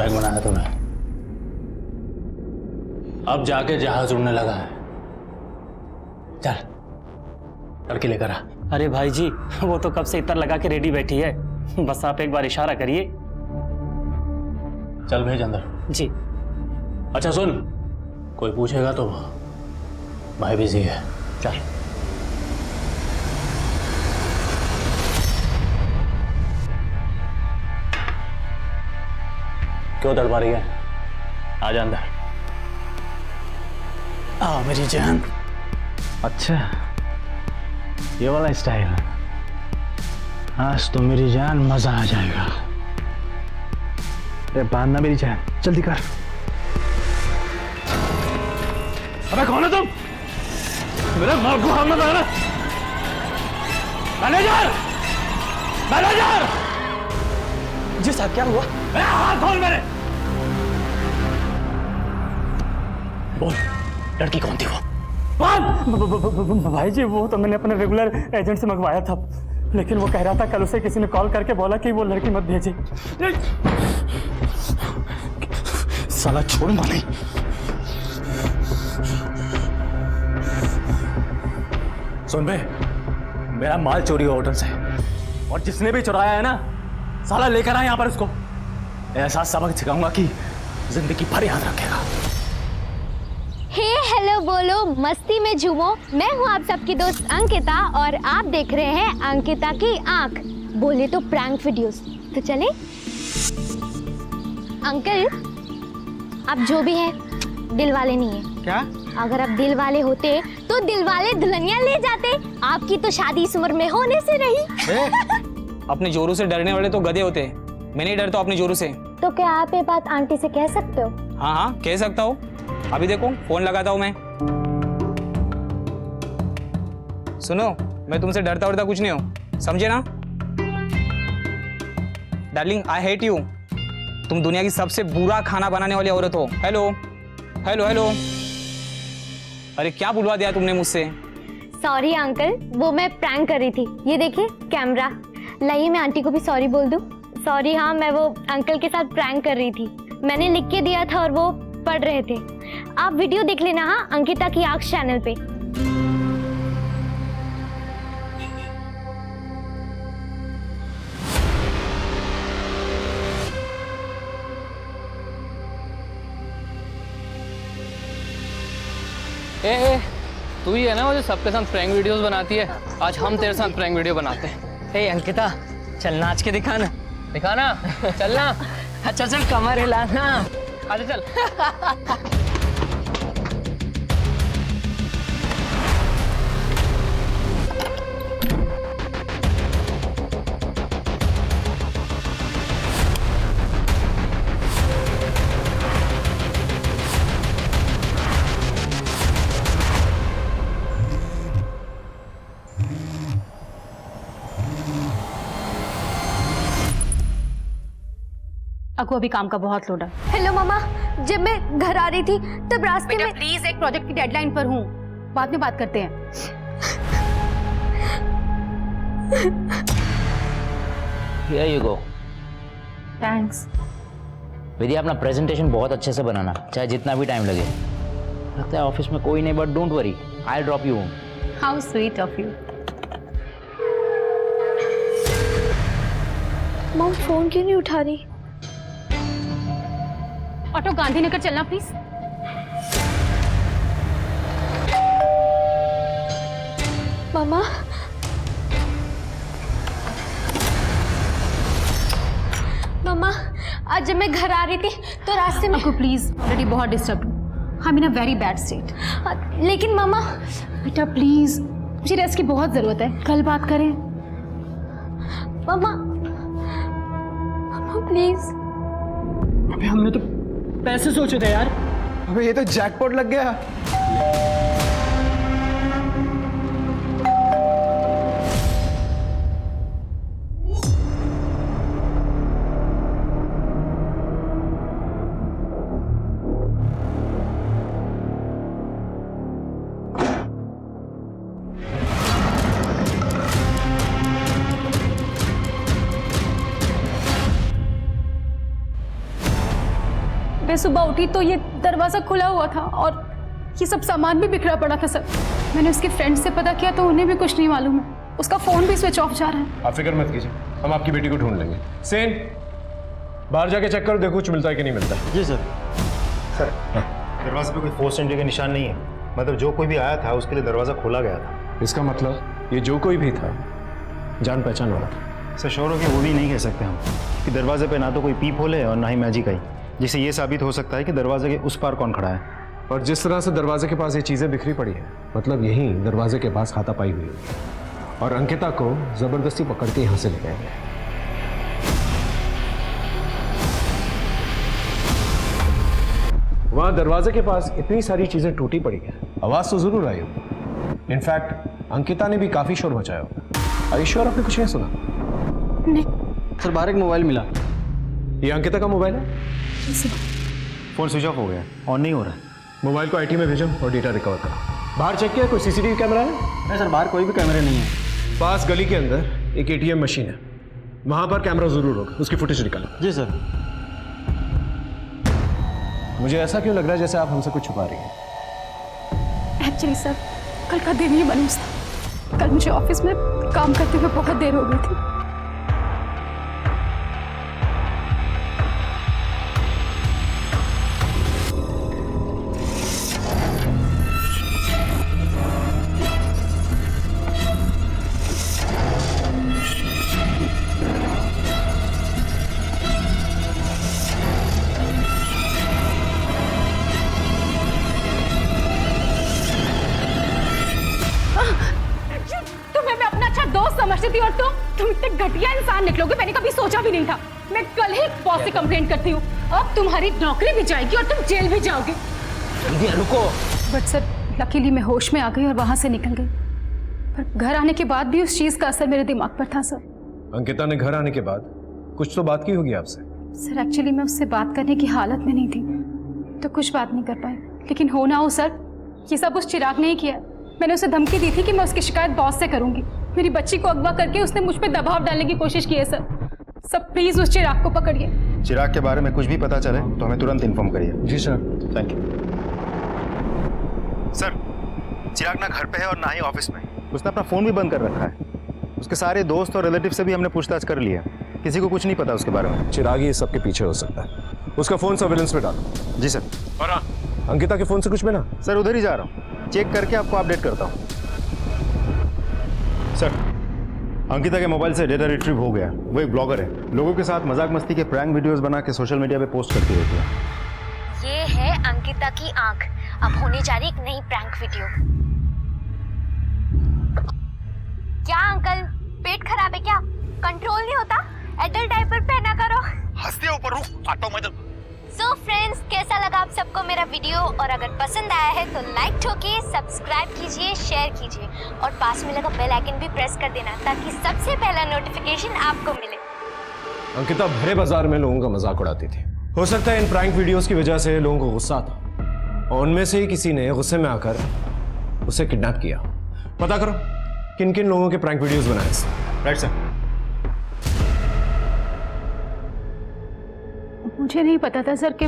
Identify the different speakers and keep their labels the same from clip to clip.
Speaker 1: Bag बनाया तूने, अब जाके जहाज उड़ने लगा है। चल लड़की लेकर आ।
Speaker 2: अरे भाई जी, वो तो कब से इतर लगा के रेडी बैठी है, बस आप एक बार इशारा करिए।
Speaker 1: चल भेज अंदर।
Speaker 2: जी।
Speaker 1: अच्छा सुन, कोई पूछेगा तो भाई बिजी है। चल। क्यों तड़पा रही है? आजा अंदर। आ मेरी जान। अच्छा ये वाला स्टाइल, आज तो मेरी जान मजा आ जाएगा। अरे बांधना मेरी जान, जल्दी कर। अबे कौन है तुम? मेरे मां को हमला कर। Manager, manager.
Speaker 2: जी साहब, क्या हुआ?
Speaker 1: हाथ खोल मेरे। बोल, लड़की कौन थी वो?
Speaker 2: भाई जी, वो तो मैंने अपने रेगुलर एजेंट से मंगवाया था, लेकिन वो कह रहा था कल उसे किसी ने कॉल करके बोला कि वो लड़की मत भेजे।
Speaker 1: साला छोड़ूंगा नहीं। सुन बे, मेरा माल चोरी हुआ होटल से, और जिसने भी चुराया है ना, साला लेकर आया यहाँ पर उसको। ऐसा सबक सिखाऊंगा कि जिंदगी भर याद रखेगा।
Speaker 3: हे हेलो बोलो, मस्ती में झूमो। मैं हूँ आप सबकी दोस्त अंकिता और आप देख रहे हैं अंकिता की आंख। बोले तो प्रैंक वीडियोस, तो चले। अंकल, आप जो भी हैं दिल वाले नहीं है।
Speaker 2: क्या?
Speaker 3: अगर आप दिल वाले होते तो दिल वाले दुल्हनिया ले जाते। आपकी तो शादी इस उम्र में होने से रही।
Speaker 4: अपने जोरू से डरने वाले तो गधे होते हैं, मैं नहीं डरता अपने जोरू से।
Speaker 3: तो क्या आप ये बात आंटी से कह सकते हो?
Speaker 4: हाँ हाँ कह सकता हूँ। अभी देखो फोन लगाता हूँ मैं। सुनो, मैं तुमसे डरता वरता कुछ नहीं हूँ, समझे ना? Darling, I hate you. तुम दुनिया की सबसे बुरा खाना बनाने वाली औरत हो। Hello hello hello. अरे क्या बुलवा दिया तुमने मुझसे?
Speaker 3: सॉरी अंकल, वो मैं प्रैंक कर रही थी। ये देखिए कैमरा, लाइए मैं आंटी को भी सॉरी बोल दूं। सॉरी, हाँ मैं वो अंकल के साथ प्रैंक कर रही थी। मैंने लिख के दिया था और वो पढ़ रहे थे। आप वीडियो देख लेना हाँ, अंकिता की आंख चैनल पे।
Speaker 5: ए, तू ही है ना वो जो सबके साथ प्रैंक वीडियोस बनाती है? आज हम तेरे साथ प्रैंक वीडियो बनाते हैं।
Speaker 2: ए अंकिता, चल नाच के दिखाना।
Speaker 5: दिखाना? चलना।
Speaker 2: अच्छा चल, कमर हिलाना।
Speaker 5: आजा चल।
Speaker 6: अको अभी काम का बहुत लोड है।
Speaker 3: हेलो मामा, जब मैं घर आ रही थी तब रास्ते में।
Speaker 6: प्लीज, एक प्रोजेक्ट की डेडलाइन पर हूँ, बाद में बात करते हैं।
Speaker 7: Here you go.
Speaker 6: थैंक्स।
Speaker 7: विधि, अपना प्रेजेंटेशन बहुत अच्छे से बनाना, चाहे जितना भी टाइम लगे। लगता है ऑफिस में कोई नहीं, but don't worry, I drop you home.
Speaker 6: How sweet of you.
Speaker 3: Mom phone क्यों नहीं उठा रही?
Speaker 6: ऑटो गांधीनगर चलना प्लीज।
Speaker 3: मामा, मामा आज जब मैं घर आ रही थी तो रास्ते में।
Speaker 6: अको प्लीज, ऑलरेडी बहुत डिस्टर्ब हूँ, I am in a very bad state.
Speaker 3: लेकिन मामा।
Speaker 6: बेटा प्लीज, मुझे रेस्ट की बहुत जरूरत है, कल बात करें।
Speaker 3: मामा, मामा प्लीज।
Speaker 2: अबे हमने तो पैसे सोचे थे यार।
Speaker 8: अबे ये तो जैकपॉट लग गया।
Speaker 6: मैं सुबह उठी तो ये दरवाज़ा खुला हुआ था और ये सब सामान भी बिखरा पड़ा था सर। मैंने उसके फ्रेंड से पता किया तो उन्हें भी कुछ नहीं मालूम है। उसका फ़ोन भी स्विच ऑफ जा रहा है।
Speaker 9: आप फिक्र मत कीजिए, हम आपकी बेटी को ढूंढ लेंगे। सेन, बाहर जाके चेक करो, देखो कुछ मिलता है कि नहीं मिलता।
Speaker 10: जी सर। सर दरवाजे पे कोई फोर्स एंट्री का निशान नहीं है, मतलब जो कोई भी आया था उसके लिए दरवाज़ा खोला गया था।
Speaker 9: इसका मतलब ये जो कोई भी था जान पहचान वाला था।
Speaker 10: सर श्योर हो कि वो भी नहीं कह सकते हम कि दरवाजे पे ना तो कोई पीप होल है और ना ही मैजिक आई, जिससे ये साबित हो सकता है कि दरवाजे के उस पार कौन खड़ा है।
Speaker 9: और जिस तरह से दरवाजे के पास ये चीज़ें बिखरी पड़ी है, मतलब यहीं दरवाजे के पास हाथापाई हुई होगी और अंकिता को ज़बरदस्ती पकड़ के यहाँ से ले गए। वहाँ दरवाजे के पास इतनी सारी चीज़ें टूटी पड़ी हैं, आवाज़ तो ज़रूर आई होगी। इनफैक्ट अंकिता ने भी काफ़ी शोर मचाया होगा। ईश्वर, आपने कुछ नहीं सुना?
Speaker 6: नहीं
Speaker 2: सर, बाहर एक मोबाइल मिला।
Speaker 9: ये अंकिता का मोबाइल है?
Speaker 10: फ़ोन स्विच ऑफ हो गया, ऑन नहीं हो रहा है।
Speaker 9: मोबाइल को आईटी में भेजो और डेटा रिकवर करो। बाहर चेक किया कोई सीसीटीवी कैमरा है?
Speaker 2: नहीं सर, बाहर कोई भी कैमरे नहीं है।
Speaker 9: पास गली के अंदर एक एटीएम मशीन है, वहां पर कैमरा जरूर होगा, उसकी फुटेज निकालो।
Speaker 2: जी सर।
Speaker 9: मुझे ऐसा क्यों लग रहा है जैसे आप हमसे कुछ छुपा रही हैं?
Speaker 6: एक्चुअली सर, कल का दिन ही मनूस था। कल मुझे ऑफिस में काम करते हुए बहुत देर हो गई थी। समझती थी और तुम इतने घटिया इंसान निकलोगे मैंने कभी सोचा भी नहीं था। मैं कल ही बॉस से कंप्लेंट करती हूँ। अब तुम्हारी नौकरी भी जाएगी और तुम जेल भी जाओगे।
Speaker 1: जल्दी रुको।
Speaker 6: बट सर, लकीली मैं होश में आ गई और वहां से निकल गई, पर घर आने के बाद भी उस चीज का असर मेरे दिमाग पर था सर।
Speaker 9: अंकिता ने घर आने के बाद कुछ तो बात की होगी आपसे?
Speaker 6: सर एक्चुअली मैं उससे बात करने की हालत में नहीं थी तो कुछ बात नहीं कर पाई, लेकिन हो ना हो सर, ये सब उस चिराग ने ही किया। मैंने उसे धमकी दी थी कि मैं उसकी शिकायत बॉस से करूंगी। मेरी बच्ची को अगवा करके उसने मुझ पे दबाव डालने की कोशिश की है सर। सब प्लीज उस चिराग को पकड़िए।
Speaker 10: चिराग के बारे में कुछ भी पता चले तो हमें तुरंत इन्फॉर्म करिए।
Speaker 9: जी sir.
Speaker 10: Thank you sir. Chirag ना घर पे है और ना ही ऑफिस में। उसने अपना फ़ोन भी बंद कर रखा है। उसके सारे दोस्त और रिलेटिव से भी हमने पूछताछ कर लिया, किसी को कुछ नहीं पता उसके बारे में।
Speaker 9: चिराग ही सबके पीछे हो सकता है। उसका फ़ोन सर्विलेंस पे डालो।
Speaker 10: जी सर।
Speaker 9: और हाँ, अंकिता के फ़ोन से कुछ मिला?
Speaker 10: सर उधर ही जा रहा हूँ, चेक करके आपको अपडेट करता हूँ। सर अंकिता के मोबाइल से डेटा रिट्रीव हो गया। वो एक ब्लॉगर है, लोगों के साथ मजाक मस्ती के प्रैंक वीडियोस बना के सोशल मीडिया पे पोस्ट करती रहती है।
Speaker 3: ये है अंकिता की आंख। अब होने जा रही एक नई प्रैंक वीडियो। क्या अंकल, पेट खराब है क्या? कंट्रोल नहीं होता? एडल्ट डायपर पहना करो।
Speaker 10: हंसते ऊपर रुक आता हूं।
Speaker 3: सो फ्रेंड्स, कैसा लगा आप सबको मेरा वीडियो? और अगर पसंद आया है तो लाइक ठोकिए, सब्सक्राइब कीजिए, शेयर कीजिए और पास में लगा बेल आइकन भी प्रेस कर देना ताकि सबसे पहला नोटिफिकेशन आपको मिले।
Speaker 9: अंकिता भरे बाजार में लोगों का मजाक उड़ाती थी। हो सकता है इन प्रैंक वीडियोस की वजह से लोगों को गुस्सा आता और उनमें से ही किसी ने गुस्से में आकर उसे किडनैप किया। पता करो किन किन लोगों के प्रैंक वीडियोस बनाए।
Speaker 10: Right sir.
Speaker 6: मुझे नहीं पता था सर कि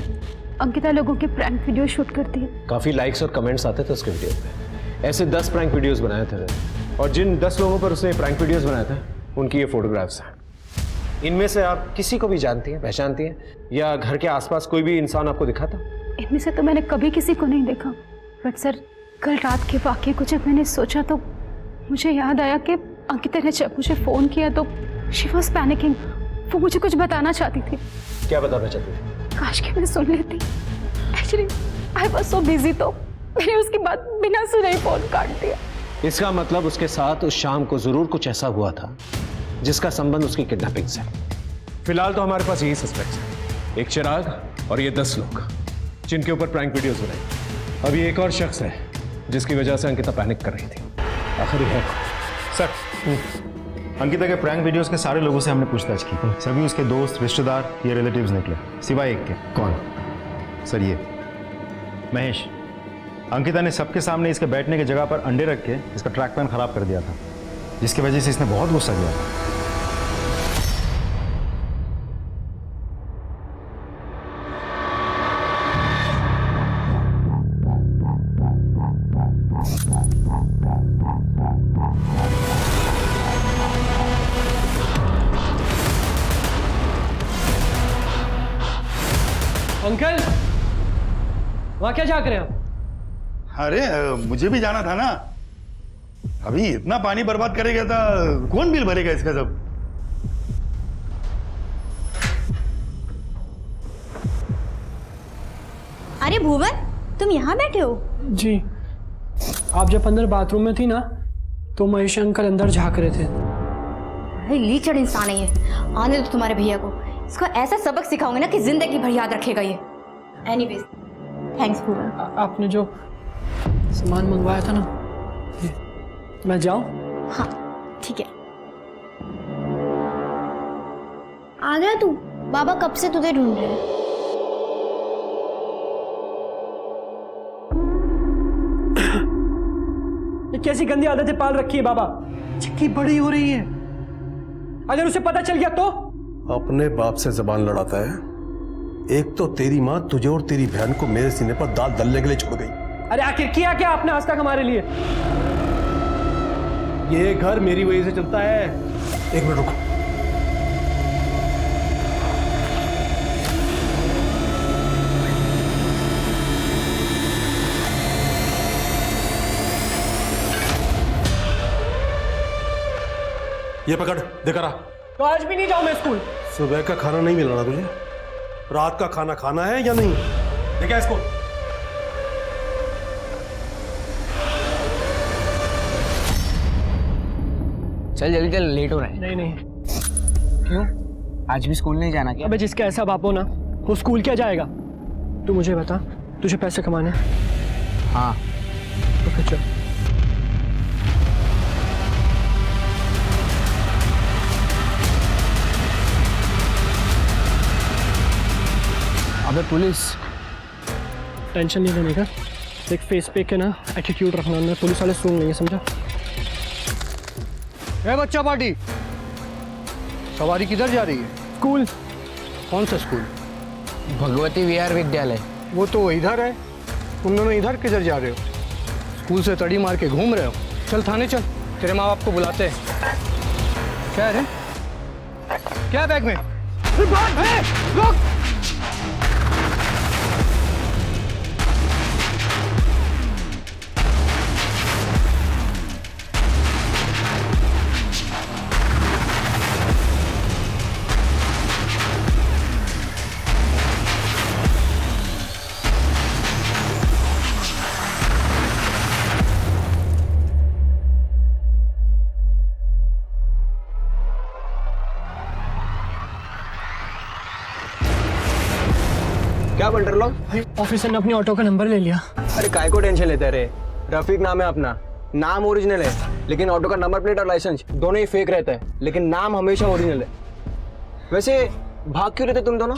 Speaker 6: अंकिता लोगों के प्रैंक वीडियो शूट करती है।
Speaker 9: काफी लाइक्स और कमेंट्स आते थे उसके वीडियो पे। ऐसे 10 प्रैंक वीडियोस बनाए थे और जिन 10 लोगों पर उसने प्रैंक वीडियोस बनाए थे उनकी ये फोटोग्राफ्स हैं। इनमें से आप किसी को भी जानती हैं, पहचानती हैं, या घर के आसपास कोई भी इंसान आपको दिखा था?
Speaker 6: इनमें से तो मैंने कभी किसी को नहीं देखा, बट सर कल रात के वाक़ये को जब मैंने सोचा तो मुझे याद आया कि अंकिता ने जब मुझे फ़ोन किया तो शी वॉज पैनिकिंग। वो मुझे कुछ बताना चाहती थी।
Speaker 9: क्या बताना चाहती थी?
Speaker 6: काश कि मैं सुन लेती। Actually I was so busy तो मैंने उसकी बात बिना सुने ही फ़ोन काट दिया।
Speaker 9: इसका मतलब उसके साथ उस शाम को जरूर कुछ ऐसा हुआ था जिसका संबंध उसकी किडनैपिंग से। फिलहाल तो हमारे पास यही सस्पेक्ट्स हैं, एक चिराग और ये 10 लोग जिनके ऊपर प्रैंक वीडियोस बनाई। अभी एक और शख्स है जिसकी वजह से अंकिता पैनिक कर रही थी। आखिर है
Speaker 10: सर अंकिता के प्रैंक वीडियोस के सारे लोगों से हमने पूछताछ की। सभी उसके दोस्त, रिश्तेदार या रिलेटिव्स निकले सिवाय एक के।
Speaker 9: कौन?
Speaker 10: सर ये महेश। अंकिता ने सबके सामने इसके बैठने की जगह पर अंडे रख के इसका ट्रैक पैन खराब कर दिया था, जिसकी वजह से इसने बहुत गुस्सा किया था।
Speaker 5: अंकल वहाँ क्या झाँक रहे हो?
Speaker 11: अरे मुझे भी जाना था ना। अभी इतना पानी बर्बाद करेगा तो कौन बिल भरेगा इसका सब?
Speaker 3: अरे भुवन, तुम यहाँ बैठे हो?
Speaker 5: जी, आप जब अंदर बाथरूम में थी ना तो महेश अंकल अंदर झाँक रहे थे।
Speaker 3: अरे लीचड़ इंसान है ये। आने दो तुम्हारे भैया को, इसको ऐसा सबक सिखाऊंगे ना कि जिंदगी भर याद रखेगा ये। एनीवेज, थैंक्स भुवन।
Speaker 5: आपने जो सामान मंगवाया था ना, मैं जाऊं?
Speaker 3: हाँ ठीक है। आ गया तू? बाबा कब से तुझे ढूंढ रहे हैं।
Speaker 5: ये कैसी गंदी आदतें पाल रखी है बाबा? चिक्की बड़ी हो रही है, अगर उसे पता चल गया तो?
Speaker 12: अपने बाप से जबान लड़ाता है। एक तो तेरी माँ तुझे और तेरी बहन को मेरे सीने पर दाल दलने के लिए छोड़ गई।
Speaker 5: अरे आखिर किया क्या आपने आज तक हमारे लिए?
Speaker 12: ये घर मेरी वजह से चलता है। एक मिनट रुको। ये पकड़, देखा रहा।
Speaker 5: तो आज भी नहीं जाऊं मैं स्कूल?
Speaker 12: सुबह का खाना नहीं मिलना तुझे, रात का खाना खाना है या नहीं? देखा इसको।
Speaker 4: चल जल्दी चल, लेट हो रहा है।
Speaker 5: नहीं नहीं।
Speaker 4: क्यों? आज भी स्कूल नहीं जाना क्या?
Speaker 5: अबे जिसका ऐसा बाप हो ना, वो स्कूल क्या जाएगा? तू मुझे बता, तुझे पैसे कमाने?
Speaker 4: हाँ।
Speaker 5: तो फिर चल।
Speaker 4: अबे पुलिस।
Speaker 5: टेंशन नहीं लेने का, एक फेस पे के ना एटीट्यूड रखना, अंदर पुलिस वाले सूंघ लेंगे, समझा?
Speaker 8: ए बच्चा पार्टी, सवारी किधर जा रही है?
Speaker 5: स्कूल।
Speaker 8: कौन सा स्कूल?
Speaker 4: भगवती विहार विद्यालय।
Speaker 8: वो तो इधर है, तुम दोनों इधर किधर जा रहे हो? स्कूल से तड़ी मार के घूम रहे हो? चल थाने चल, तेरे माँ बाप को बुलाते हैं। क्या है? क्या बैग में? रुक!
Speaker 2: क्या बंटर लोग?
Speaker 5: ऑफिसर ने अपनी ऑटो का नंबर ले लिया।
Speaker 2: अरे काय को टेंशन लेते रहे? रफीक नाम है अपना, नाम ओरिजिनल है, लेकिन ऑटो का नंबर प्लेट और लाइसेंस दोनों ही फेक रहता है, लेकिन नाम हमेशा ओरिजिनल है। वैसे भाग क्यों रहे थे तुम दोनों?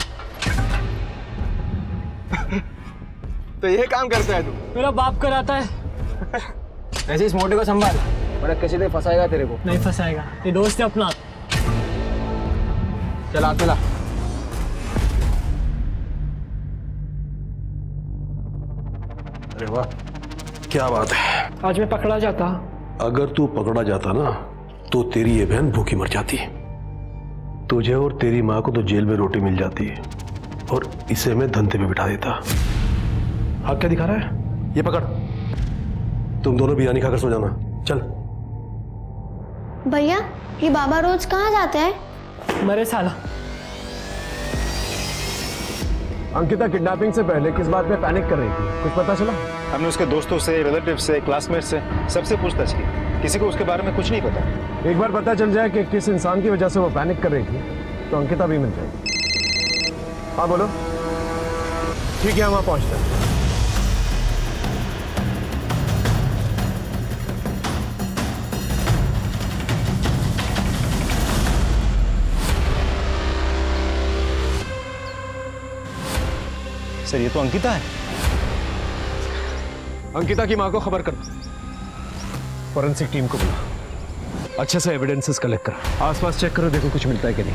Speaker 2: तो ये काम करता है तू?
Speaker 5: मेरा बाप कराता है।
Speaker 2: वैसे इस मोटे को संभाल, वरना किसी दिन फंसाएगा तेरे को।
Speaker 5: नहीं फंसाएगा, ये दोस्त है अपना।
Speaker 2: चला चला।
Speaker 12: अरे वाह, क्या बात है।
Speaker 5: आज मैं पकड़ा जाता।
Speaker 12: अगर तू पकड़ा जाता ना तो तेरी ये बहन भूखी मर जाती। तुझे और तेरी माँ को तो जेल में रोटी मिल जाती और इसे मैं धंधे पे बिठा देता। हाथ क्या दिखा रहा है? ये पकड़, तुम दोनों बिरयानी खाकर सो जाना। चल।
Speaker 3: भैया, ये बाबा रोज कहाँ जाते हैं?
Speaker 5: मरे साला।
Speaker 9: अंकिता किडनैपिंग से पहले किस बात में पैनिक कर रही थी, कुछ पता चला?
Speaker 10: हमने उसके दोस्तों से, रिलेटिव से, क्लासमेट से सबसे पूछताछ की, किसी को उसके बारे में कुछ नहीं पता।
Speaker 9: एक बार पता चल जाए कि किस इंसान की वजह से वो पैनिक कर रही थी तो अंकिता भी मिल जाएगी। हाँ बोलो। ठीक है, हम वहाँ पहुँचते हैं।
Speaker 10: सर ये तो अंकिता है।
Speaker 9: अंकिता की माँ को खबर कर, फॉरेंसिक टीम को बुला, अच्छे से एविडेंसेस कलेक्ट करो, आसपास चेक करो, देखो कुछ मिलता है कि नहीं।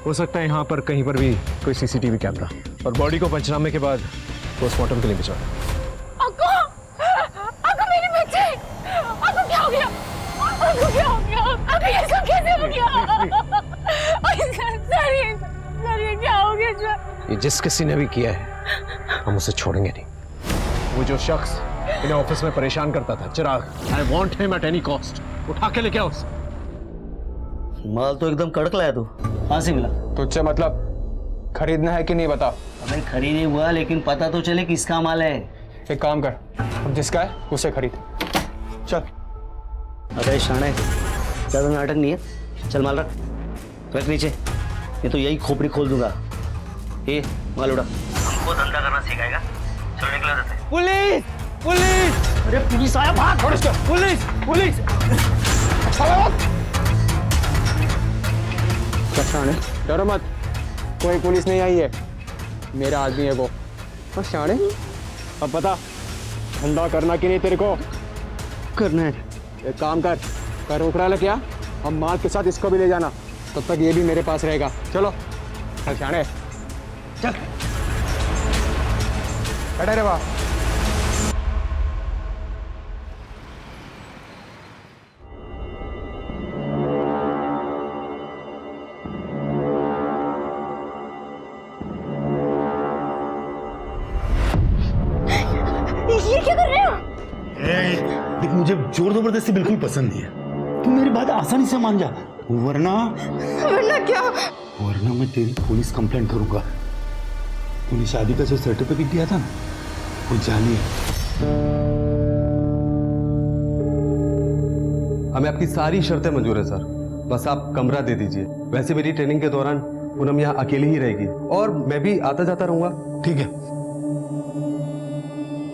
Speaker 9: हो सकता है यहाँ पर कहीं पर भी कोई सीसीटीवी कैमरा, और बॉडी को पंचनामे के बाद पोस्टमार्टम के लिए भिजवा दो।
Speaker 6: अक्को मेरे बच्चे, अक्को क्या हो गया? अक्को क्या हो गया? अक्को ये सब कैसे हो गया? सर ये क्या हो गया?
Speaker 9: ये जिस किसी ने भी किया है हम उसे छोड़ेंगे नहीं। वो जो शख्स इन्हें ऑफिस में परेशान करता था, Chirag, I want him at any cost. उठा के लेके आओ उसे।
Speaker 13: माल तो एकदम कड़क लाया तू, कहाँ से मिला?
Speaker 2: तुझसे मतलब खरीदना है कि नहीं बता।
Speaker 13: अबे खरीद नहीं हुआ, लेकिन पता तो चले किसका माल है।
Speaker 2: एक काम कर, अब जिसका है उसे खरीद। चल।
Speaker 13: अबे शाणे, ज्यादा नाटक नहीं है, चल माल रख नीचे, ये तो यही खोपड़ी खोल दूंगा। ये माल उड़ा। हमको धंधा करना सिखाएगा, चलो निकला जाते।
Speaker 2: पुलिस! पुलिस!
Speaker 13: अरे पुलिस आया, भाग!
Speaker 2: छोड़ इसको! पुलिस! पुलिस! शाणे, डरो मत, कोई पुलिस नहीं आई है, मेरा आदमी है वो। बस शाणे, अब बता धंधा करना कि नहीं तेरे को?
Speaker 13: करना है।
Speaker 2: एक काम कर रोकड़ा ले क्या, हम माल के साथ इसको भी ले जाना, तब तक ये भी मेरे पास रहेगा। चलो चल शाणे, चल। बैठे रे वाह।
Speaker 3: ये क्या कर रहे हो?
Speaker 11: देख, मुझे जोर जबरदस्ती बिल्कुल पसंद नहीं है। तू मेरी बात आसानी से मान जा, वरना
Speaker 3: क्या?
Speaker 11: वरना मैं तेरी पुलिस कंप्लेंट करूंगा। तूने शादी का जो सर्टिफिकेट दिया था ना, वो जाली है।
Speaker 14: हमें आपकी सारी शर्तें मंजूर है सर, बस आप कमरा दे दीजिए। वैसे मेरी ट्रेनिंग के दौरान पूनम यहाँ अकेली ही रहेगी और मैं भी आता जाता रहूंगा।
Speaker 11: ठीक है।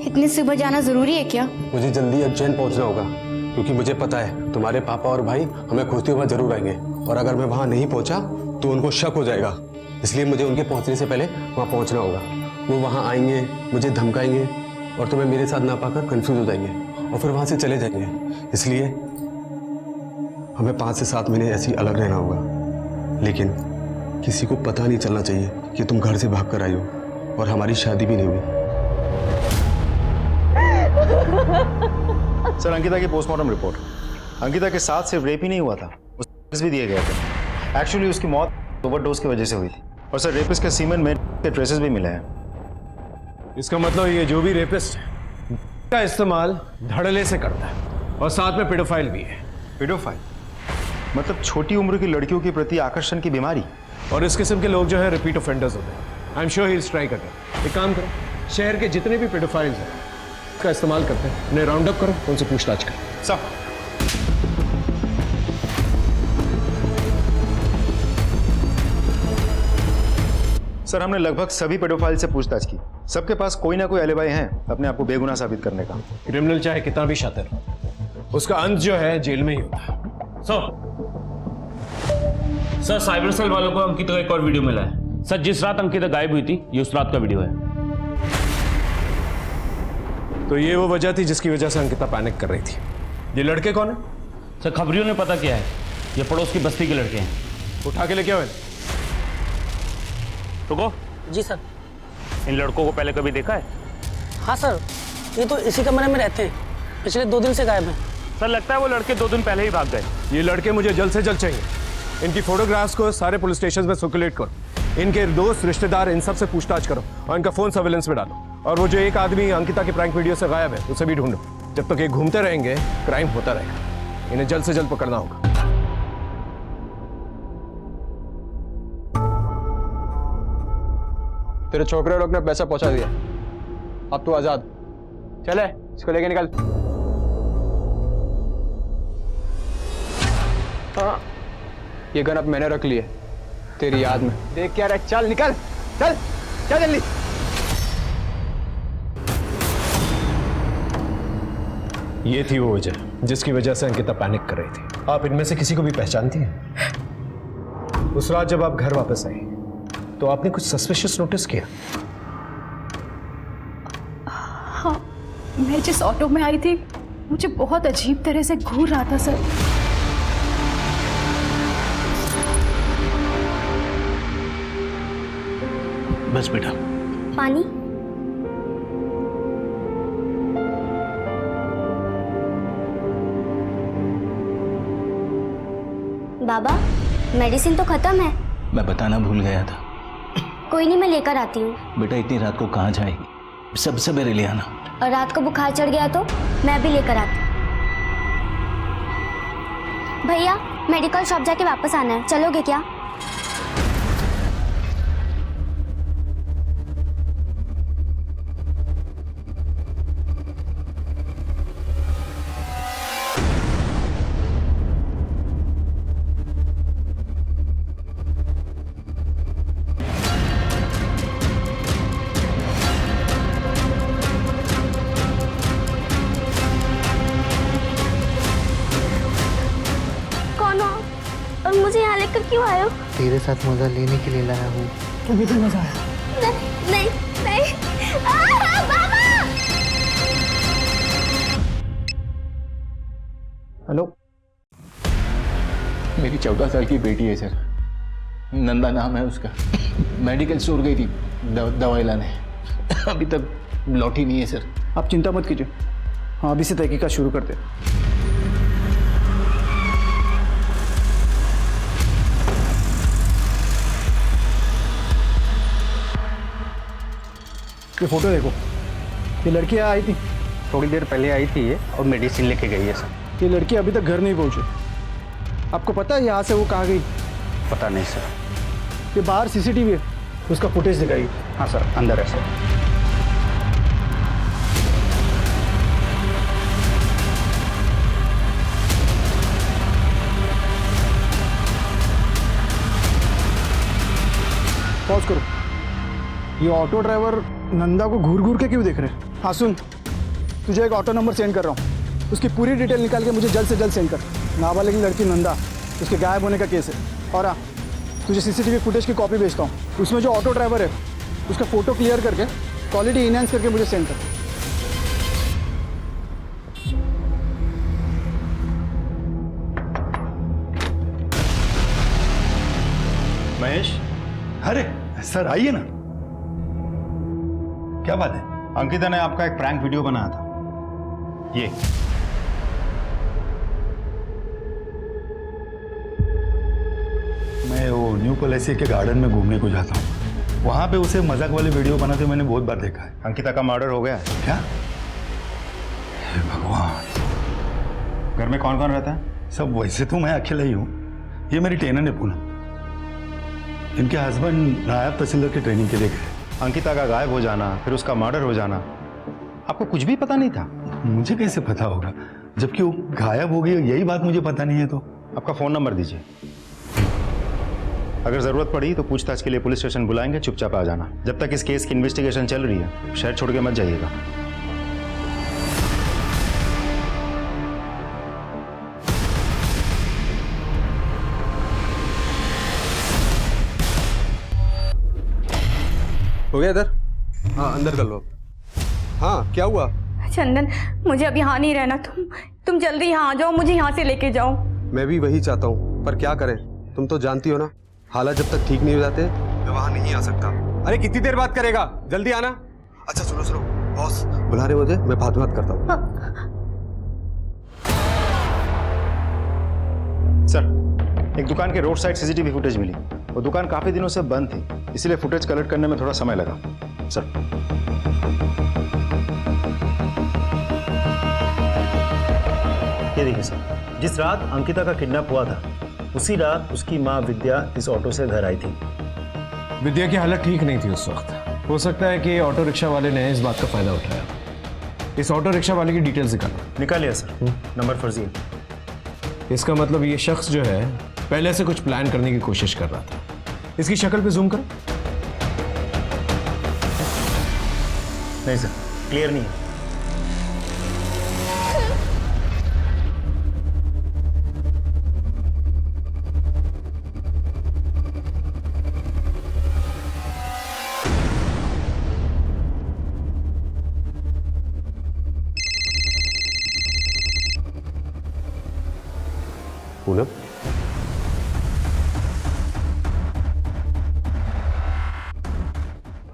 Speaker 3: इतनी सुबह जाना जरूरी है क्या?
Speaker 14: मुझे जल्दी उज्जैन पहुंचना होगा, क्योंकि मुझे पता है तुम्हारे पापा और भाई हमें खोजते हुए जरूर आएंगे, और अगर मैं वहां नहीं पहुंचा तो उनको शक हो जाएगा। इसलिए मुझे उनके पहुंचने से पहले वहां पहुंचना होगा। वो वहां आएंगे, मुझे धमकाएंगे और तुम्हें मेरे साथ ना पाकर कंफ्यूज हो जाएंगे और फिर वहां से चले जाएंगे। इसलिए हमें 5 से 7 महीने ऐसे ही अलग रहना होगा, लेकिन किसी को पता नहीं चलना चाहिए कि तुम घर से भाग कर आई हो, और हमारी शादी भी नहीं हुई।
Speaker 10: सर, अंकिता की पोस्टमार्टम रिपोर्ट। अंकिता के साथ सिर्फ रेप ही नहीं हुआ था, उसे भी दिए गए थे। एक्चुअली उसकी मौत ओवरडोज की वजह से हुई थी, और सर रेपिस्ट के सीमेन में के ट्रेसेस भी मिले हैं।
Speaker 9: इसका मतलब ये जो भी रेपिस्ट है का इस्तेमाल धड़ल्ले से करता है, और साथ में पेडोफाइल भी है।
Speaker 10: पेडोफाइल मतलब छोटी उम्र की लड़कियों के प्रति आकर्षण की बीमारी।
Speaker 9: और इस किस्म के लोग जो है रिपीट ऑफेंडर्स होते हैं। I am sure he is try करते। एक काम करो, शहर के जितने भी पेडोफाइल्स हैं का इस्तेमाल करते हैं, उन्हें राउंड अप करो, उनसे पूछताछ करो।
Speaker 10: सब सर, हमने लगभग सभी पेडोफाइल से पूछताछ की। सबके पास कोई ना कोई एलिबाई है अपने आप को बेगुनाह साबित करने का।
Speaker 9: क्रिमिनल चाहे कितना भी शातिर हो, उसका अंत जो है जेल में ही होता है।
Speaker 15: सर साइबर सेल वालों को अंकिता का एक और वीडियो मिला है। सर, जिस रात अंकिता गायब हुई थी, ये उस रात का वीडियो है।
Speaker 9: तो ये वो वजह थी जिसकी वजह से अंकिता पैनिक कर रही थी। ये लड़के कौन है?
Speaker 15: सर, खबरियों ने पता किया है, ये पड़ोस की बस्ती के लड़के हैं।
Speaker 9: उठा के लेके आओ।
Speaker 15: रुको।
Speaker 16: जी सर।
Speaker 15: इन लड़कों को पहले कभी देखा है?
Speaker 16: हाँ सर, ये तो इसी कमरे में रहते हैं, पिछले 2 दिन से गायब हैं।
Speaker 15: सर, लगता है वो लड़के 2 दिन पहले ही भाग गए।
Speaker 9: ये लड़के मुझे जल्द से जल्द चाहिए। इनकी फोटोग्राफ्स को सारे पुलिस स्टेशन में सर्कुलेट करो, इनके दोस्त रिश्तेदार इन सब से पूछताछ करो, और इनका फोन सर्विलेंस में डालो। और वो जो एक आदमी अंकिता की प्रैंक वीडियो से गायब है, उसे भी ढूंढो। जब तक ये घूमते रहेंगे क्राइम होता रहेगा। इन्हें जल्द से जल्द पकड़ना होगा।
Speaker 2: तेरे छोकरे लोग ने पैसा पहुंचा दिया, अब तू आजाद। चले इसको लेके निकल। हाँ, ये गन अब मैंने रख ली है तेरी याद में। देख क्या रहा, चल निकल, चल चल जल्दी।
Speaker 9: ये थी वो वजह जिसकी वजह से अंकिता पैनिक कर रही थी। आप इनमें से किसी को भी पहचानती हैं? उस रात जब आप घर वापस आई तो आपने कुछ सस्पिशियस नोटिस किया?
Speaker 6: हाँ, मैं जिस ऑटो में आई थी मुझे बहुत अजीब तरह से घूर रहा था सर।
Speaker 12: बस बेटा।
Speaker 3: पानी? बाबा, मेडिसिन तो खत्म है।
Speaker 1: मैं बताना भूल गया था।
Speaker 3: कोई नहीं, मैं लेकर आती हूँ।
Speaker 1: बेटा, इतनी रात को कहाँ जाएगी?
Speaker 13: सबसे मेरे लिए आना।
Speaker 3: और रात को बुखार चढ़ गया तो मैं भी लेकर आती। भैया मेडिकल शॉप जाके वापस आना है, चलोगे क्या? और मुझे यहाँ लेकर क्यों आए हो?
Speaker 17: तेरे साथ मजा लेने के लिए लाया हूँ।
Speaker 8: तुम्हें भी मजा आया?
Speaker 3: नहीं नहीं बाबा!
Speaker 1: हेलो, मेरी 14 साल की बेटी है सर, नंदा नाम है उसका। मेडिकल स्टोर गई थी दवाई लाने, अभी तक लौटी नहीं है सर।
Speaker 8: आप चिंता मत कीजिए, हाँ अभी से तहकीकात शुरू करते हैं। ये फोटो देखो, ये लड़की आई थी
Speaker 13: थोड़ी देर पहले आई थी ये, और मेडिसिन लेके गई है सर।
Speaker 8: ये लड़की अभी तक घर नहीं पहुंची। आपको पता है यहाँ से वो कहाँ गई?
Speaker 13: पता नहीं सर।
Speaker 8: ये बाहर सीसीटीवी है, उसका फुटेज दिखाई।
Speaker 13: हाँ सर, अंदर है सर।
Speaker 8: पॉज करो। ये ऑटो ड्राइवर नंदा को घूर घूर के क्यों देख रहे हैं? हाँ सुन, तुझे एक ऑटो नंबर सेंड कर रहा हूँ, उसकी पूरी डिटेल निकाल के मुझे जल्द से जल्द सेंड कर। नाबालिग लड़की नंदा, उसके गायब होने का केस है। और हाँ, तुझे सीसीटीवी फुटेज की कॉपी भेजता हूँ, उसमें जो ऑटो ड्राइवर है उसका फ़ोटो क्लियर करके क्वालिटी इनहेंस करके मुझे सेंड कर।
Speaker 10: महेश,
Speaker 11: अरे सर आइए ना, क्या बात है?
Speaker 10: अंकिता ने आपका एक प्रैंक वीडियो बनाया था, ये।
Speaker 11: मैं वो न्यू कोलेसी के गार्डन में घूमने को जाता हूँ, वहां पे उसे मजाक वाले वीडियो बनाते मैंने बहुत बार देखा है।
Speaker 10: अंकिता का मर्डर हो गया है
Speaker 11: क्या? हे भगवान।
Speaker 10: घर में कौन कौन रहता है?
Speaker 11: सब वैसे तो मैं अकेला ही हूँ, ये मेरी टेनर है पूनम, इनके हस्बैंड नायब तहसीलदार की ट्रेनिंग के लिए गए।
Speaker 10: अंकिता का गायब हो जाना, फिर उसका मर्डर हो जाना, आपको कुछ भी पता नहीं था?
Speaker 11: मुझे कैसे पता होगा, जबकि वो गायब हो गई, यही बात मुझे पता नहीं है। तो
Speaker 10: आपका फोन नंबर दीजिए, अगर जरूरत पड़ी तो पूछताछ के लिए पुलिस स्टेशन बुलाएंगे, चुपचाप आ जाना। जब तक इस केस की इन्वेस्टिगेशन चल रही है, शहर छोड़ के मत जाइएगा।
Speaker 14: हो गया इधर? हाँ अंदर कर लो। हाँ क्या हुआ?
Speaker 6: चंदन, मुझे अब यहाँ नहीं रहना। तुम जल्दी यहाँ आ जाओ, मुझे यहाँ से लेके जाओ।
Speaker 14: मैं भी वही चाहता हूँ, पर क्या करें, तुम तो जानती हो ना, हालात जब तक ठीक नहीं हो जाते मैं वहाँ नहीं आ सकता। अरे कितनी देर बात करेगा, जल्दी आना। अच्छा सुनो सुनो, बॉस बुला रहे मुझे, मैं बात करता हूँ।
Speaker 10: सर, एक दुकान के रोड साइड सीसीटीवी फुटेज मिली, वो दुकान काफी दिनों से बंद थी, इसीलिए फुटेज कलेक्ट करने में थोड़ा समय लगा। सर,
Speaker 18: ये देखिए सर, जिस रात अंकिता का किडनैप हुआ था, उसी रात उसकी माँ विद्या इस ऑटो से घर आई थी।
Speaker 9: विद्या की हालत ठीक नहीं थी उस वक्त। हो सकता है कि ऑटो रिक्शा वाले ने इस बात का फायदा उठाया। इस ऑटो रिक्शा वाले की डिटेल्स
Speaker 18: निकालिए सर, नंबर फर्जी है।
Speaker 9: इसका मतलब ये शख्स जो है पहले से कुछ प्लान करने की कोशिश कर रहा था। इसकी शक्ल पे जूम करो।
Speaker 18: नहीं सर, क्लियर नहीं है।
Speaker 14: पूनम,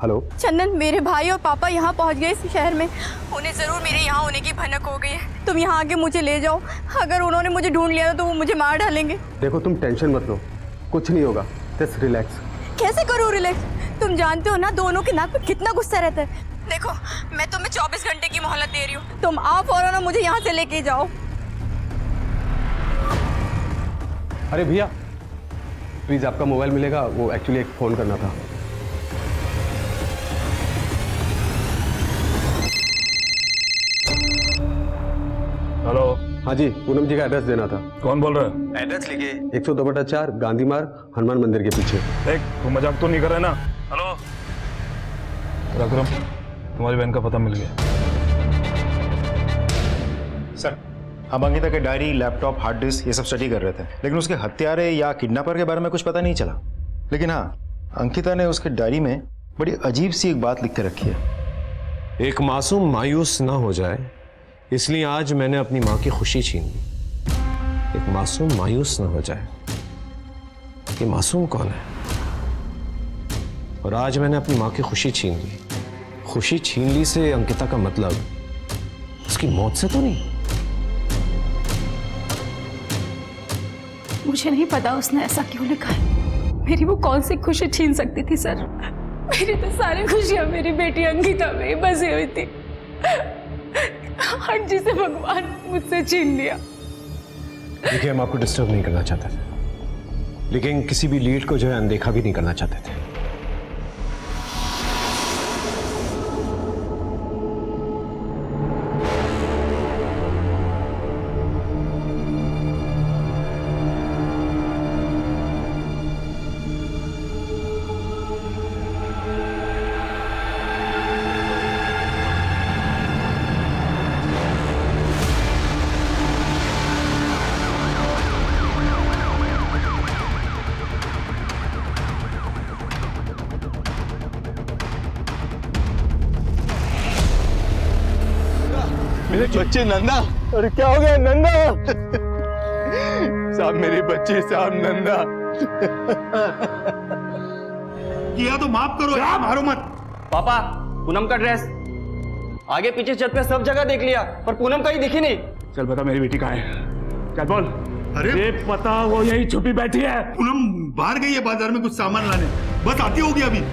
Speaker 14: हेलो
Speaker 6: चंदन, मेरे भाई और पापा यहाँ पहुँच गए इस शहर में। उन्हें ज़रूर मेरे यहाँ होने की भनक हो गई है। तुम यहाँ आके मुझे ले जाओ, अगर उन्होंने मुझे ढूंढ लिया तो वो मुझे मार डालेंगे।
Speaker 14: देखो तुम टेंशन मत लो, कुछ नहीं होगा, जस्ट रिलैक्स।
Speaker 6: कैसे करूँ रिलैक्स? तुम जानते हो ना दोनों के नाक पे कितना गुस्सा रहता है।
Speaker 19: देखो, मैं तुम्हें 24 घंटे की मोहलत दे रही हूँ। तुम आओ फौरन और मुझे यहाँ से लेके जाओ।
Speaker 14: अरे भैया प्लीज आपका मोबाइल मिलेगा, वो एक्चुअली एक फोन करना था।
Speaker 11: हेलो।
Speaker 14: हाँ जी, पूनम जी का एड्रेस देना था।
Speaker 11: कौन बोल रहा है?
Speaker 14: एड्रेस लिखिए। 102/4 गांधी मार्ग, हनुमान मंदिर के पीछे।
Speaker 11: देख, तू मजाक तो नहीं कर रहा है ना? हेलो रघुराम, तुम्हारी बहन का पता मिल गया।
Speaker 10: सर, हम अंकिता के डायरी, लैपटॉप, हार्ड डिस्क ये सब स्टडी कर रहे थे, लेकिन उसके हत्यारे या किडनैपर के बारे में कुछ पता नहीं चला। लेकिन हाँ, अंकिता ने उसके डायरी में बड़ी अजीब सी एक बात लिख के रखी है।
Speaker 9: एक मासूम मायूस ना हो जाए इसलिए आज मैंने अपनी मां की खुशी छीन ली। एक मासूम मायूस ना हो जाए। ये मासूम कौन है? और आज मैंने अपनी मां की खुशी छीन ली। खुशी छीन ली से अंकिता का मतलब उसकी मौत से तो नहीं?
Speaker 6: मुझे नहीं पता उसने ऐसा क्यों लिखा है। मेरी वो कौन सी खुशी छीन सकती थी सर? मेरी तो सारी खुशियां मेरी बेटी अंकिता में ही बसी हुई थी। आज जिसे भगवान मुझसे छीन लिया।
Speaker 9: देखिए, हम आपको डिस्टर्ब नहीं करना चाहते थे, लेकिन किसी भी लीड को जो है अनदेखा भी नहीं करना चाहते थे।
Speaker 11: मेरे बच्चे नंदा। अरे क्या हो गया नंदा? साहब मेरे बच्चे, साहब नंदा। किया तो माफ करो यार, मारो मत।
Speaker 2: पापा, पूनम का ड्रेस आगे पीछे छत पे सब जगह देख लिया, पर पूनम कहीं दिखी नहीं।
Speaker 11: चल बता मेरी बेटी कहाँ है? चल बोल। अरे पता, वो यही छुपी बैठी है। पूनम बाहर गई है बाजार में कुछ सामान लाने, बस आती होगी अभी।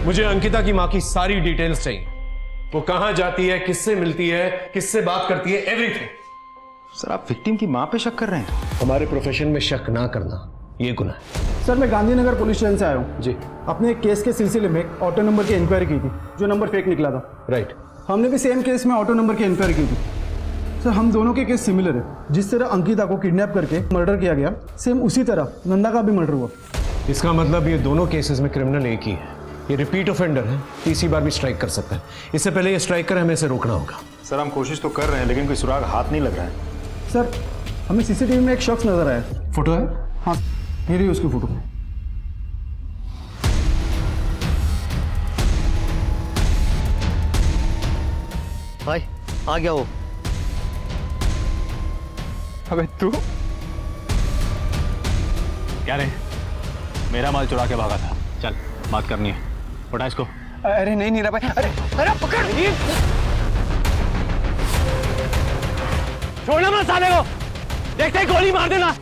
Speaker 9: मुझे अंकिता की मां की सारी डिटेल्स चाहिए। वो कहां जाती है, किससे मिलती है, किससे बात करती है, एवरीथिंग।
Speaker 10: सर, आप विक्टिम की मां पे शक कर रहे हैं?
Speaker 9: हमारे प्रोफेशन में शक ना करना ये गुनाह है।
Speaker 8: सर, मैं गांधीनगर पुलिस स्टेशन से आया हूँ जी। अपने एक केस के सिलसिले में ऑटो नंबर की इंक्वायरी की थी, जो नंबर फेक निकला था।
Speaker 9: राइट।
Speaker 8: हमने भी सेम केस में ऑटो नंबर की इंक्वायरी की थी। सर, हम दोनों के केस सिमिलर है। जिस तरह अंकिता को किडनैप करके मर्डर किया गया, सेम उसी तरह नंदा का भी मर्डर हुआ।
Speaker 9: इसका मतलब ये दोनों केसेस में क्रिमिनल एक ही है। ये रिपीट ऑफेंडर है, तीसरी बार भी स्ट्राइक कर सकता है। इससे पहले ये स्ट्राइक करे, हमें इसे रोकना होगा।
Speaker 10: सर, हम कोशिश तो कर रहे हैं, लेकिन कोई सुराग हाथ नहीं लग रहा है।
Speaker 8: सर, हमें सीसीटीवी में एक शख्स नजर आया। फोटो है? हाँ, ये रही उसकी फोटो।
Speaker 13: भाई आ गया वो।
Speaker 1: अबे तू क्या रे? मेरा माल चुरा के भागा था। चल बात करनी है, उठा इसको।
Speaker 2: अरे नहीं नीरा भाई, अरे अरे पकड़।
Speaker 1: छोड़ना मत साले को, देखते ही गोली मार देना।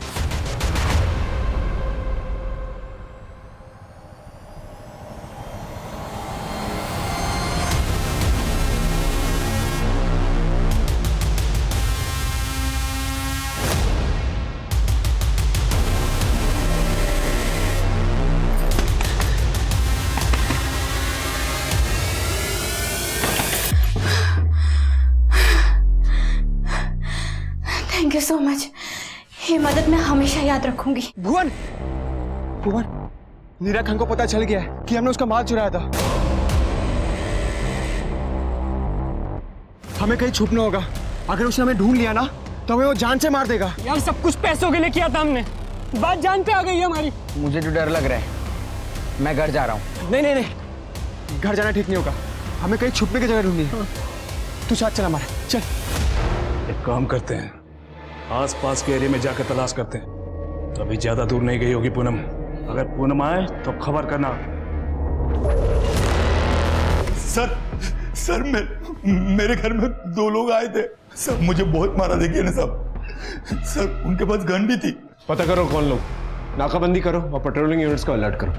Speaker 3: Thank you so much. ये मदद मैं हमेशा याद रखूंगी।
Speaker 2: भुवन, भुवन, नीरा खान को पता चल गया है कि हमने उसका माल चुराया था। हमें कहीं छुपना होगा। अगर उसने हमें ढूंढ लिया ना, तो हमें वो जान से मार देगा।
Speaker 16: यार सब कुछ पैसों के लिए किया था हमने, बात जान पे आ गई है हमारी।
Speaker 2: मुझे जो डर लग रहा है, मैं घर जा रहा हूँ। नहीं नहीं नहीं, घर जाना ठीक नहीं होगा। हमें कहीं छुपने की जगह ढूंढनी है। तू साथ चल हमारे, चल।
Speaker 11: एक काम करते हैं, आसपास के एरिया में जाकर तलाश करते हैं। तो अभी ज्यादा दूर नहीं गई होगी पूनम। अगर पूनम आए तो खबर करना। सर, सर मेरे घर में 2 लोग आए थे, सब मुझे बहुत मारा, देखिए ना सब। सर उनके पास गन भी थी।
Speaker 14: पता करो कौन लोग, नाकाबंदी करो और पेट्रोलिंग यूनिट्स को अलर्ट करो।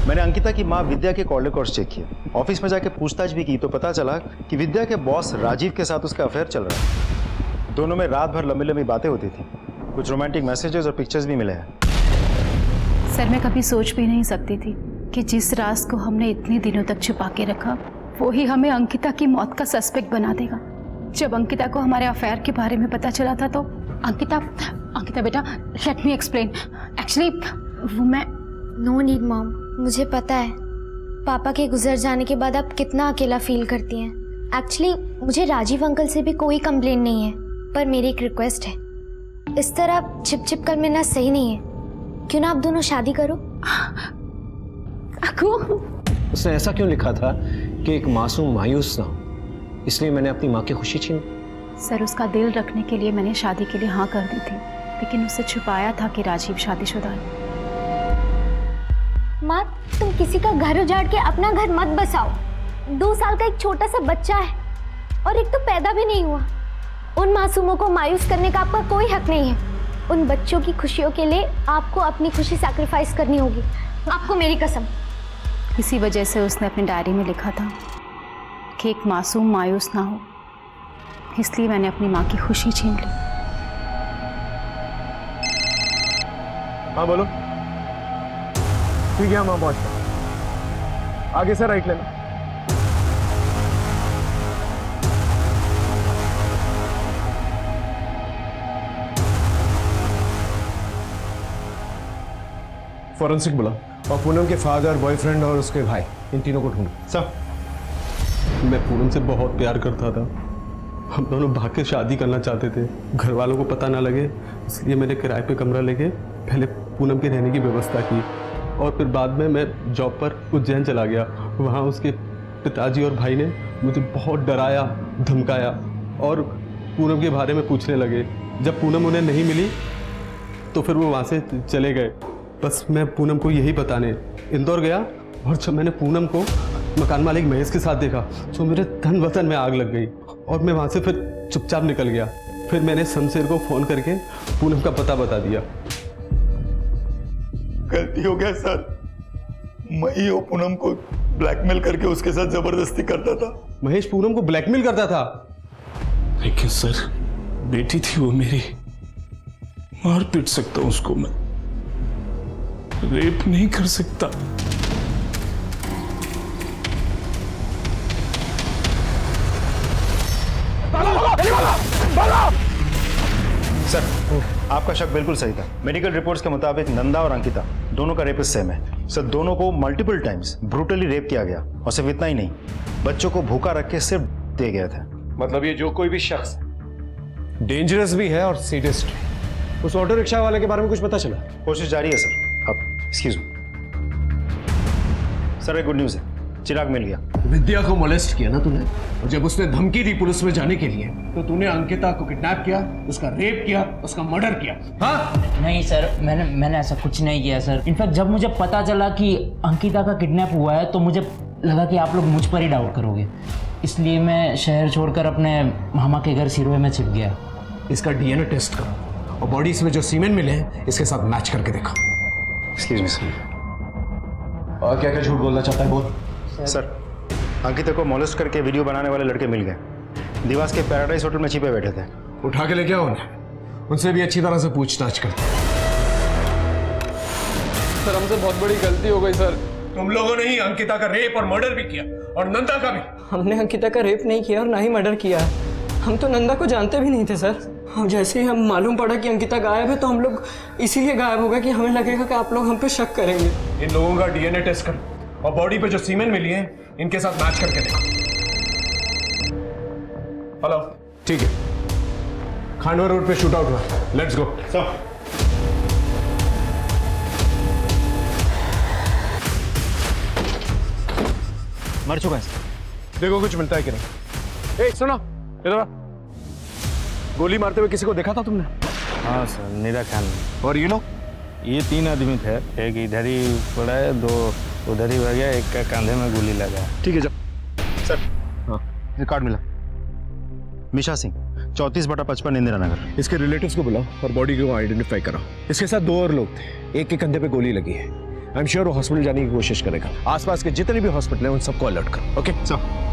Speaker 10: मैंने अंकिता की मां विद्या के कॉल रिकॉर्ड्स चेक किए, ऑफिस में जाके पूछताछ भी की तो पता चला कि विद्या के बॉस राजीव के साथ उसका अफेयर चल रहा है। दोनों में रात भर लंबी लंबी बातें होती थी, कुछ रोमांटिक मैसेजेस और पिक्चर्स भी मिले हैं।
Speaker 6: सर मैं कभी सोच भी नहीं सकती थी कि जिस राज को हमने इतने दिनों तक छुपा के रखा वो ही हमें अंकिता की मौत का सस्पेक्ट बना देगा। जब अंकिता को हमारे अफेयर के बारे में पता चला था तो अंकिता बेटा लेट मी एक्सप्लेन। एक्चुअली वो मैं
Speaker 3: नो नीड मॉम, मुझे पता है पापा के गुजर जाने के बाद आप कितना अकेला फील करती हैं। एक्चुअली मुझे राजीव अंकल से भी कोई कंप्लेन नहीं है, पर मेरी एक रिक्वेस्ट है, इस तरह छिप कर मिलना सही नहीं है। क्यों ना आप दोनों शादी करो।
Speaker 2: उसने ऐसा क्यों लिखा था कि एक मासूम मायूस ना हो, इसलिए मैंने अपनी माँ की खुशी छीन।
Speaker 6: सर उसका दिल रखने के लिए मैंने शादी के लिए हाँ कर दी थी, लेकिन उसे छुपाया था कि राजीव शादीशुदा है।
Speaker 3: माँ तुम किसी का घर उजाड़ के अपना घर मत बसाओ। 2 साल का एक छोटा सा बच्चा है और एक तो पैदा भी नहीं हुआ। उन मासूमों को मायूस करने का आपका कोई हक नहीं है। उन बच्चों की खुशियों के लिए आपको अपनी खुशी सैक्रिफाइस करनी होगी, आपको मेरी कसम।
Speaker 6: इसी वजह से उसने अपनी डायरी में लिखा था कि एक मासूम मायूस ना हो, इसलिए मैंने अपनी माँ की खुशी छीन ली।
Speaker 14: हाँ बोलो। ठीक है, वहां पहुंचता, आगे से राइट लेना। फॉरेंसिक बुला और पूनम के फादर, बॉयफ्रेंड और उसके भाई, इन तीनों को ढूंढो।
Speaker 10: सब
Speaker 14: मैं पूनम से बहुत प्यार करता था, हम दोनों भाग के शादी करना चाहते थे। घर वालों को पता ना लगे इसलिए मैंने किराए पे कमरा लेके पहले पूनम के रहने की व्यवस्था की और फिर बाद में मैं जॉब पर उज्जैन चला गया। वहाँ उसके पिताजी और भाई ने मुझे बहुत डराया, धमकाया और पूनम के बारे में पूछने लगे। जब पूनम उन्हें नहीं मिली तो फिर वो वहाँ से चले गए। बस मैं पूनम को यही बताने इंदौर गया और जब मैंने पूनम को मकान मालिक महेश के साथ देखा तो मेरे तन वतन में आग लग गई और मैं वहाँ से फिर चुपचाप निकल गया। फिर मैंने शमशेर को फ़ोन करके पूनम का पता बता दिया।
Speaker 11: गलती हो गया सर, मैं ही वो पूनम को ब्लैकमेल करके उसके साथ जबरदस्ती करता था।
Speaker 14: महेश पूनम को ब्लैकमेल करता था?
Speaker 15: लेकिन सर बेटी थी वो मेरी, मार पीट सकता हूं उसको, मैं रेप नहीं कर सकता।
Speaker 10: सर आपका शक बिल्कुल सही था। मेडिकल रिपोर्ट्स के मुताबिक नंदा और अंकिता दोनों का रेपिस्ट सेम है। सर दोनों को मल्टीपल टाइम्स ब्रूटली रेप किया गया और सिर्फ इतना ही नहीं, बच्चों को भूखा रख के सिर्फ दे गया था।
Speaker 14: मतलब ये जो कोई भी शख्स डेंजरस भी है और सीरियस भी। उस ऑटो रिक्शा वाले के बारे में कुछ पता चला?
Speaker 10: कोशिश जारी है सर। अब एक्सक्यूज मी सर, एक गुड न्यूज़ है, चिराग मिल गया।
Speaker 12: विद्या को मोलेस्ट किया ना तूने, और जब उसने धमकी दी पुलिस में जाने के लिए तो तूने अंकिता को किडनैप किया, उसका रेप किया, उसका मर्डर किया। हाँ
Speaker 7: नहीं सर, मैंने ऐसा कुछ नहीं किया सर। इनफैक्ट जब मुझे पता चला कि अंकिता का किडनैप हुआ है तो मुझे लगा कि आप लोग मुझ पर ही डाउट करोगे, इसलिए मैं शहर छोड़कर अपने मामा के घर सिरोहे में छिप गया।
Speaker 12: इसका डीएनए टेस्ट करो और बॉडी में जो सीमेंट मिले हैं इसके साथ मैच करके देखो।
Speaker 10: Excuse me sir.
Speaker 12: और क्या क्या झूठ बोलना चाहता है बोल।
Speaker 10: सर अंकिता को मोलेस्ट करके वीडियो बनाने वाले लड़के मिल गए, दिवास के पैराडाइज होटल में छिपे बैठे थे।
Speaker 12: उठा के लेके आओ उन्हें, उनसे भी अच्छी तरह से पूछताछ कर।
Speaker 2: सर हमसे बहुत बड़ी गलती हो गई सर।
Speaker 12: तुम लोगों ने ही अंकिता का रेप और मर्डर भी किया और नंदा का भी।
Speaker 2: हमने अंकिता का रेप नहीं किया और ना ही मर्डर किया। हम तो नंदा को जानते भी नहीं थे सर। और जैसे ही हम मालूम पड़ा कि अंकिता गायब है तो हम लोग इसीलिए गायब हो गए कि हमें लगेगा कि आप लोग हम पे शक करेंगे।
Speaker 12: इन लोगों का डीएनए टेस्ट करो और बॉडी पे जो सीमेंट मिली है इनके साथ मैच करके देखो। हेलो, ठीक है, खांडवा रोड पे शूट आउट हुआ, लेट्स गो।
Speaker 10: मर चुका है सर।
Speaker 14: देखो कुछ मिलता है कि नहीं। ए सुनो इधर आ।
Speaker 9: गोली मारते हुए किसी को देखा था तुमने?
Speaker 11: हाँ सर, नीरा खान।
Speaker 9: और ये लोग?
Speaker 11: ये 3 आदमी थे, एक इधर ही पड़ा है, 2 उधर ही भाग गया, एक का कंधे में गोली लगा।
Speaker 10: ठीक है जब सर। हाँ रिकॉर्ड मिला। मिशा सिंह 34/55 इंदिरा नगर।
Speaker 9: इसके रिलेटिव्स को बुलाओ और बॉडी को आइडेंटिफाई कराओ। इसके साथ 2 और लोग थे, एक के कंधे पे गोली लगी है। आई एम श्योर वो हॉस्पिटल जाने की कोशिश करेगा। आसपास के जितने भी हॉस्पिटल हैं उन सबको अलर्ट करो। Okay sir.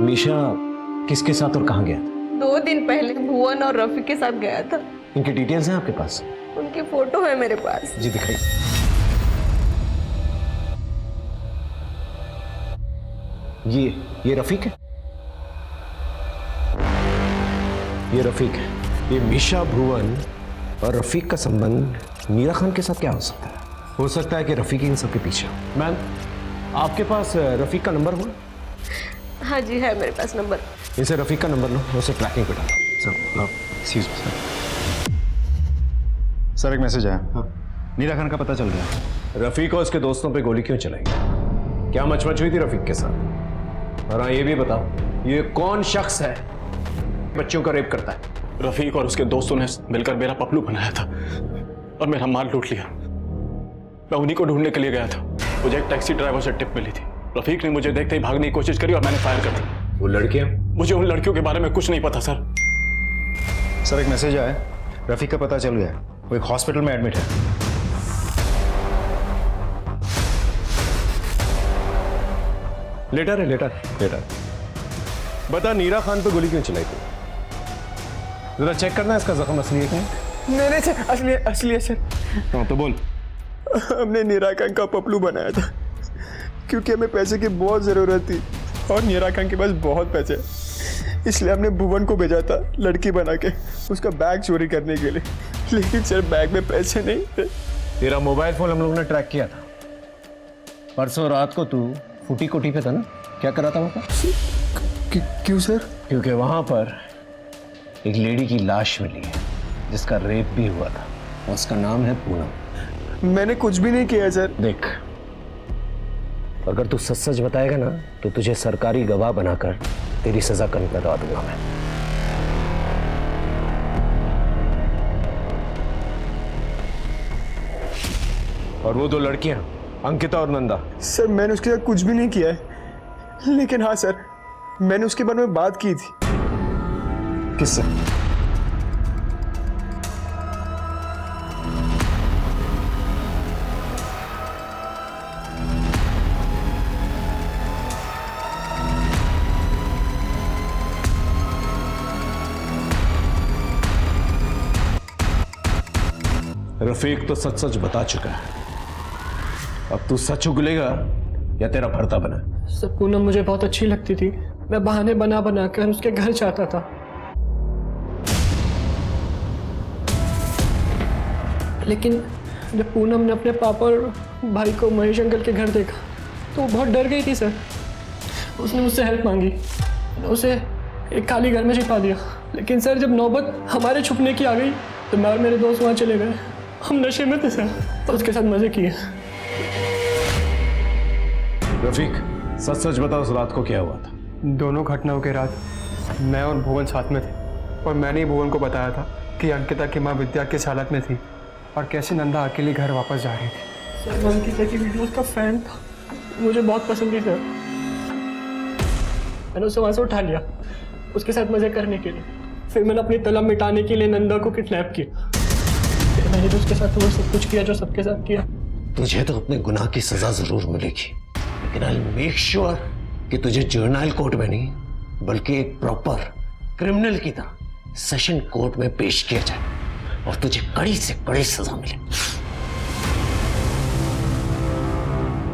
Speaker 2: मीशा किसके साथ और कहाँ गया?
Speaker 19: 2 दिन पहले भुवन और रफी के साथ गया था।
Speaker 2: इनकी डिटेल्स हैं आपके पास?
Speaker 19: उनकी फोटो है मेरे पास।
Speaker 2: जी दिखाइए। ये रफीक है? ये रफीक है। ये मीशा, भुवन और रफीक का संबंध मीरा खान के साथ क्या हो सकता है? हो सकता है कि रफीक इन सबके पीछे। मैम आपके पास रफीक का नंबर हुआ?
Speaker 19: हाँ जी है मेरे पास नंबर।
Speaker 2: इनसे रफीक का नंबर लो, उसे ट्रैकिंग पे डालो।
Speaker 10: सर एक मैसेज आया। हाँ। नीरा खान का पता चल गया।
Speaker 9: रफीक और उसके दोस्तों पे गोली क्यों चलाई? क्या मचमच हुई थी रफीक के साथ? और हाँ ये भी बताओ, ये कौन शख्स है बच्चों का रेप करता है?
Speaker 15: रफीक और उसके दोस्तों ने मिलकर मेरा पपलू बनाया था और मेरा माल लूट लिया। मैं उन्हीं को ढूंढने के लिए गया था। मुझे एक टैक्सी ड्राइवर से टिप मिली थी। रफीक ने मुझे देखते ही भागने की कोशिश करी और मैंने फायर कर दी।
Speaker 9: वो लड़कियां?
Speaker 15: मुझे उन लड़कियों के बारे में कुछ नहीं पता सर।
Speaker 10: सर एक मैसेज आया, रफीक का पता चल गया, वो एक हॉस्पिटल में एडमिट है।
Speaker 9: लेटर है, लेटर। बता नीरा खान पे गोली क्यों चलाई थी? जरा चेक करना इसका जख्म असली है क्या?
Speaker 2: नहीं सर, असली है सर।
Speaker 9: हाँ तो बोल।
Speaker 2: हमने नीरा खान का पपलू बनाया था क्योंकि हमें पैसे की बहुत ज़रूरत थी और नीरा खान के पास बहुत पैसे, इसलिए हमने भुवन को भेजा था लड़की बना के उसका बैग चोरी करने के लिए। लेकिन सर बैग में पैसे नहीं थे।
Speaker 9: तेरा मोबाइल फोन हम लोगों ने ट्रैक किया था। परसों रात को तू फूटी कोठी पे था ना? क्या करा था वहाँ?
Speaker 2: क्यों सर?
Speaker 9: क्योंकि वहाँ पर एक लेडी की लाश मिली है जिसका रेप भी हुआ था। उसका नाम है पूनम।
Speaker 2: मैंने कुछ भी नहीं किया सर।
Speaker 9: देख, अगर तू सच सच बताएगा ना तो तुझे सरकारी गवाह बनाकर तेरी सजा कम करवा दूंगा मैं। और वो 2 लड़कियां, अंकिता और नंदा।
Speaker 2: सर मैंने उसके साथ कुछ भी नहीं किया है, लेकिन हाँ सर मैंने उसके बारे में बात की थी।
Speaker 9: किससे? रफीक तो सच सच बता चुका है। अब तू सच उगलेगा या तेरा भरता बना?
Speaker 20: सर पूनम मुझे बहुत अच्छी लगती थी। मैं बहाने बना बना कर उसके घर जाता था, लेकिन जब पूनम ने अपने पापा और भाई को महेश अंकल के घर देखा तो वो बहुत डर गई थी सर। उसने मुझसे हेल्प मांगी, उसे एक खाली घर में छिपा दिया। लेकिन सर जब नौबत हमारे छुपने की आ गई तो मैं और मेरे दोस्त वहाँ चले गए। हम नशे में थे सर, तो उसके साथ मजे किए।
Speaker 9: रफीक सच सच बता, उस रात को क्या हुआ था?
Speaker 2: दोनों घटनाओं के रात मैं और भुवन साथ में थे और मैंने ही भुवन को बताया था कि अंकिता की माँ विद्या किस हालत में थी और कैसे नंदा अकेली घर वापस जा रही थी।
Speaker 20: सर मैं अंकिता की वीडियोस का फैन था, मुझे बहुत पसंद थी सर। मैंने उसे वहाँ से उठा लिया उसके साथ मजे करने के लिए। फिर मैंने अपनी तलब मिटाने के लिए नंदा को किडनैप किया। फिर मैंने तो उसके साथ वो सब कुछ किया जो सबके साथ किया।
Speaker 9: तुझे तो अपने गुनाह की सजा जरूर मिलेगी, लेकिन आई मेक श्योर कि तुझे जुवेनाइल कोर्ट में नहीं बल्कि एक प्रॉपर क्रिमिनल की तरह सेशन कोर्ट में पेश किया जाए और तुझे कड़ी से कड़ी सजा मिले।